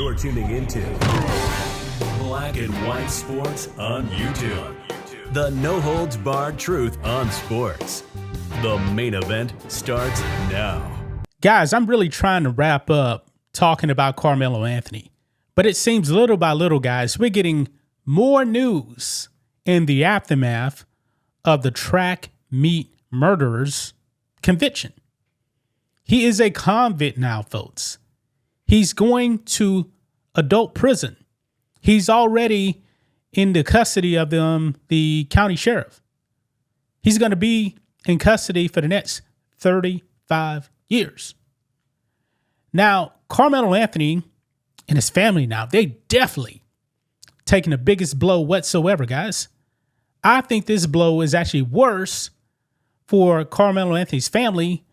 You're tuning into Black and White Sports on YouTube. The no-holds-barred truth on sports. The main event starts now. Guys, I'm really trying to wrap up talking about Karmelo Anthony. But it seems little by little, guys, we're getting more news in the aftermath of the track meet murderer's conviction. He is a convict now, folks. He's going to adult prison. He's already in the custody of the county sheriff. He's going to be in custody for the next 35 years. Now, Karmelo Anthony and his family now, they definitely taking the biggest blow whatsoever, guys. I think this blow is actually worse for Karmelo Anthony's family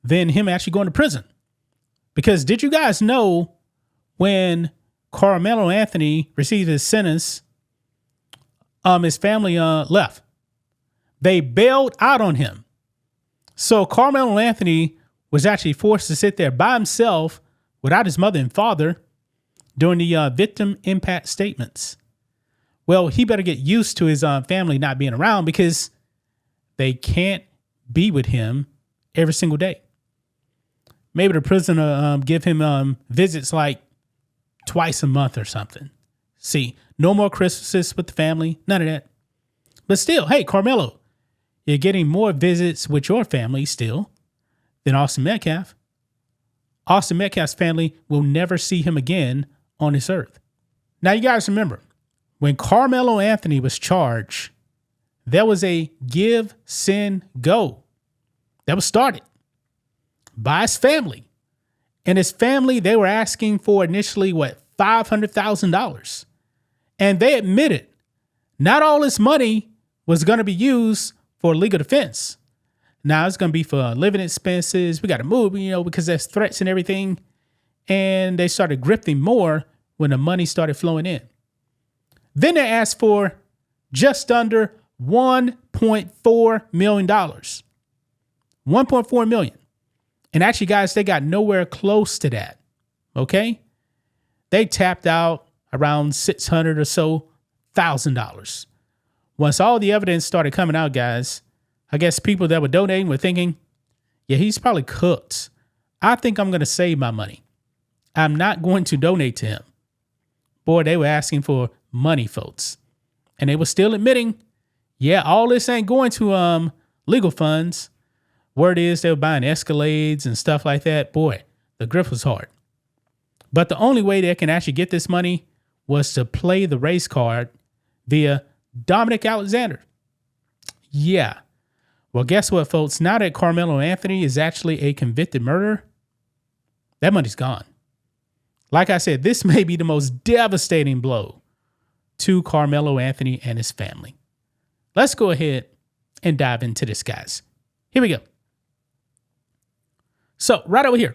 than him actually going to prison. Because did you guys know when Karmelo Anthony received his sentence, his family left? They bailed out on him. So Karmelo Anthony was actually forced to sit there by himself without his mother and father during the victim impact statements. Well, he better get used to his family not being around because they can't be with him every single day. Maybe the prison give him visits like twice a month or something. See, no more Christmases with the family, none of that. But still, hey, Karmelo, you're getting more visits with your family still than Austin Metcalf. Austin Metcalf's family will never see him again on this earth. Now, you guys remember, when Karmelo Anthony was charged, there was a give, send, go that was started by his family. And his family, they were asking for initially, $500,000. And they admitted not all this money was going to be used for legal defense. Now it's going to be for living expenses. We got to move, because there's threats and everything. And they started grifting more when the money started flowing in. Then they asked for just under $1.4 million. $1.4 million. And actually, guys, they got nowhere close to that. Okay? They tapped out around $600,000 or so. Once all the evidence started coming out, guys, I guess people that were donating were thinking, yeah, he's probably cooked. I think I'm going to save my money. I'm not going to donate to him. Boy, they were asking for money, folks. And they were still admitting, yeah, all this ain't going to legal funds. Word is they were buying Escalades and stuff like that. Boy, the grift was hard. But the only way they can actually get this money was to play the race card via Dominic Alexander. Yeah. Well, guess what, folks? Now that Karmelo Anthony is actually a convicted murderer, that money's gone. Like I said, this may be the most devastating blow to Karmelo Anthony and his family. Let's go ahead and dive into this, guys. Here we go. So, right over here,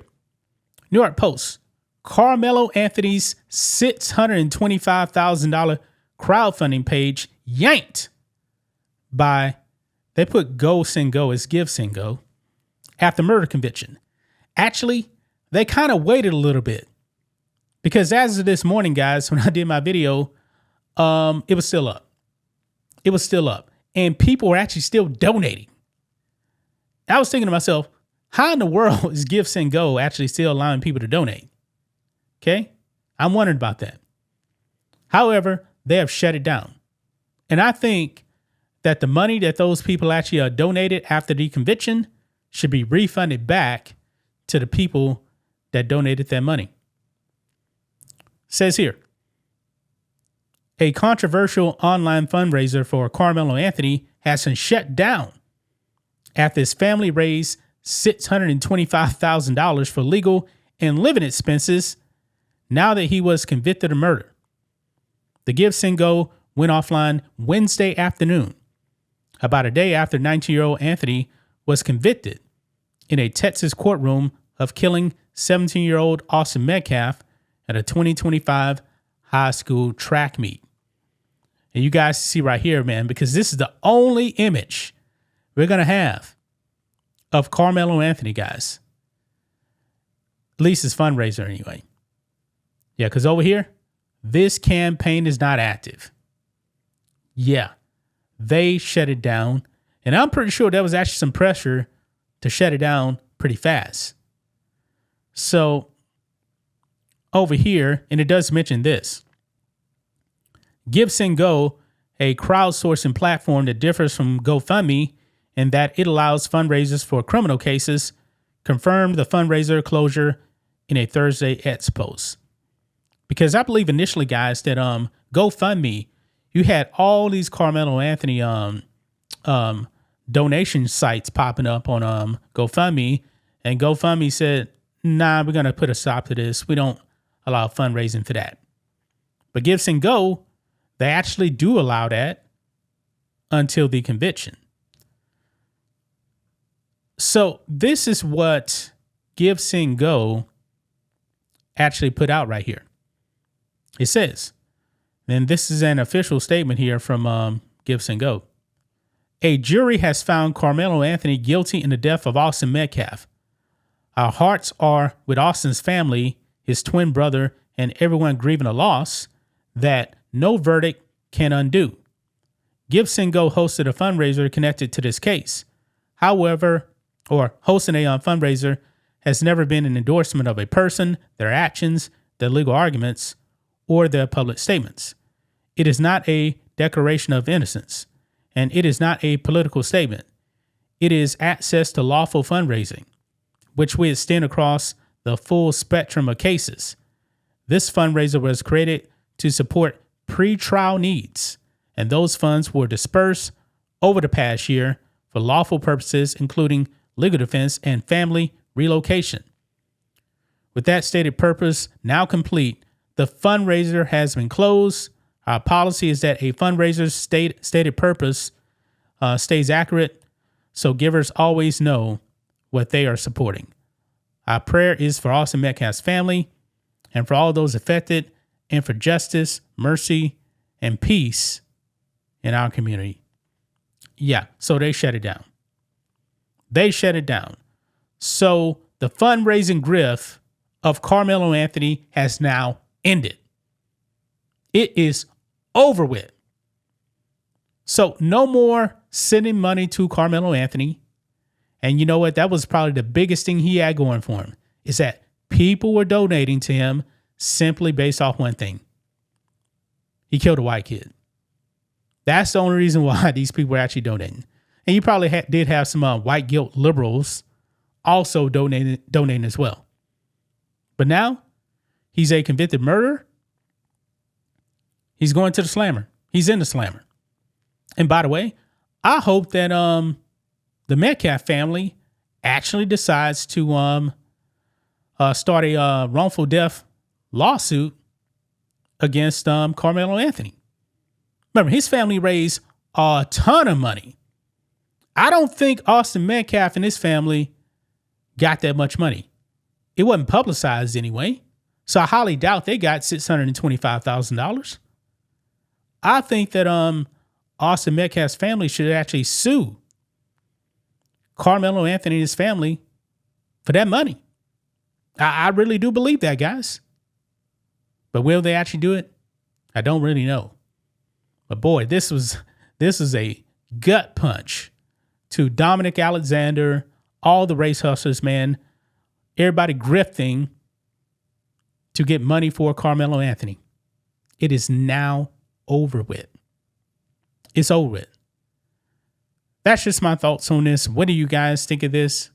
New York Post, Karmelo Anthony's $625,000 crowdfunding page yanked by, they put go, send go as give, send go, after murder conviction. Actually, they kind of waited a little bit because as of this morning, guys, when I did my video, it was still up. It was still up. And people were actually still donating. I was thinking to myself, how in the world is Give, Send, Go actually still allowing people to donate? Okay? I'm wondering about that. However, they have shut it down. And I think that the money that those people actually donated after the conviction should be refunded back to the people that donated that money. Says here, a controversial online fundraiser for Karmelo Anthony has been shut down after his family raised $625,000 for legal and living expenses now that he was convicted of murder. The Give, Send, Go went offline Wednesday afternoon, about a day after 19-year-old Anthony was convicted in a Texas courtroom of killing 17-year-old Austin Metcalf at a 2025 high school track meet. And you guys see right here, man, because this is the only image we're going to have of Karmelo Anthony, guys. At least his fundraiser anyway. Yeah, because over here, this campaign is not active. Yeah, they shut it down. And I'm pretty sure there was actually some pressure to shut it down pretty fast. So over here, and it does mention this, GiveSendGo, a crowdsourcing platform that differs from GoFundMe in that it allows fundraisers for criminal cases, confirmed the fundraiser closure in a Thursday X post. Because I believe initially, guys, that GoFundMe, you had all these Karmelo Anthony donation sites popping up on GoFundMe, and GoFundMe said, nah, we're going to put a stop to this. We don't allow fundraising for that. But GiveSendGo, they actually do allow that until the conviction. So this is what GiveSendGo actually put out right here. It says, and this is an official statement here from GiveSendGo. A jury has found Karmelo Anthony guilty in the death of Austin Metcalf. Our hearts are with Austin's family, his twin brother, and everyone grieving a loss that no verdict can undo. GiveSendGo hosted a fundraiser connected to this case. However, hosting a fundraiser has never been an endorsement of a person, their actions, their legal arguments, or their public statements. It is not a declaration of innocence, and it is not a political statement. It is access to lawful fundraising, which we extend across the full spectrum of cases. This fundraiser was created to support pre-trial needs, and those funds were dispersed over the past year for lawful purposes, including legal defense and family relocation. With that stated purpose now complete, the fundraiser has been closed. Our policy is that a fundraiser's stated purpose stays accurate, so givers always know what they are supporting. Our prayer is for Austin Metcalf's family and for all those affected, and for justice, mercy, and peace in our community. Yeah, so they shut it down. They shut it down. So the fundraising grift of Karmelo Anthony has now ended. It is over with. So no more sending money to Karmelo Anthony. And you know what? That was probably the biggest thing he had going for him, is that people were donating to him simply based off one thing. He killed a white kid. That's the only reason why these people were actually donating. And you probably did have some white guilt liberals also donating as well. But now he's a convicted murderer. He's going to the slammer. He's in the slammer. And by the way, I hope that the Metcalf family actually decides to start a wrongful death lawsuit against Karmelo Anthony. Remember, his family raised a ton of money. I don't think Austin Metcalf and his family got that much money. It wasn't publicized anyway, so I highly doubt they got $625,000. I think that Austin Metcalf's family should actually sue Karmelo Anthony and his family for that money. I really do believe that, guys. But will they actually do it? I don't really know. But boy, this is a gut punch to Dominic Alexander, all the race hustlers, man. Everybody grifting to get money for Karmelo Anthony. It is now over with. It's over with. That's just my thoughts on this. What do you guys think of this?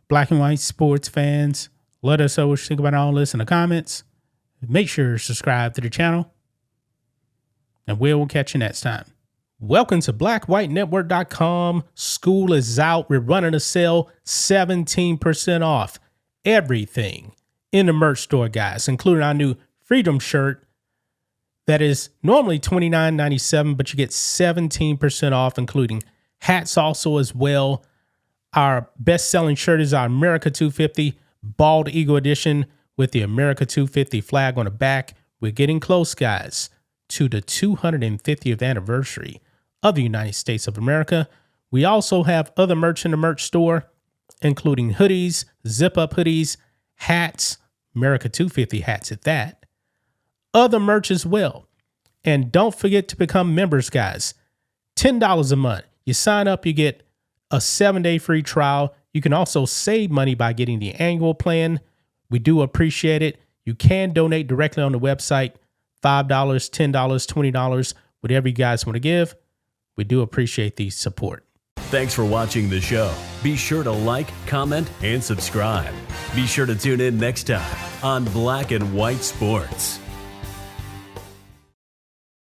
Black and white sports fans, let us know what you think about all this in the comments. Make sure to subscribe to the channel. And we will catch you next time. Welcome to blackwhitenetwork.com. School is out. We're running a sale, 17% off everything in the merch store, guys, including our new Freedom shirt that is normally $29.97, but you get 17% off, including hats also as well. Our best-selling shirt is our America 250 Bald Eagle Edition with the America 250 flag on the back. We're getting close, guys, to the 250th anniversary of the United States of America. We also have other merch in the merch store, including hoodies, zip-up hoodies, hats, America 250 hats at that. Other merch as well. And don't forget to become members, guys. $10 a month. You sign up, you get a 7-day free trial. You can also save money by getting the annual plan. We do appreciate it. You can donate directly on the website. $5, $10, $20, whatever you guys want to give. We do appreciate the support. Thanks for watching the show. Be sure to like, comment, and subscribe. Be sure to tune in next time on Black and White Sports.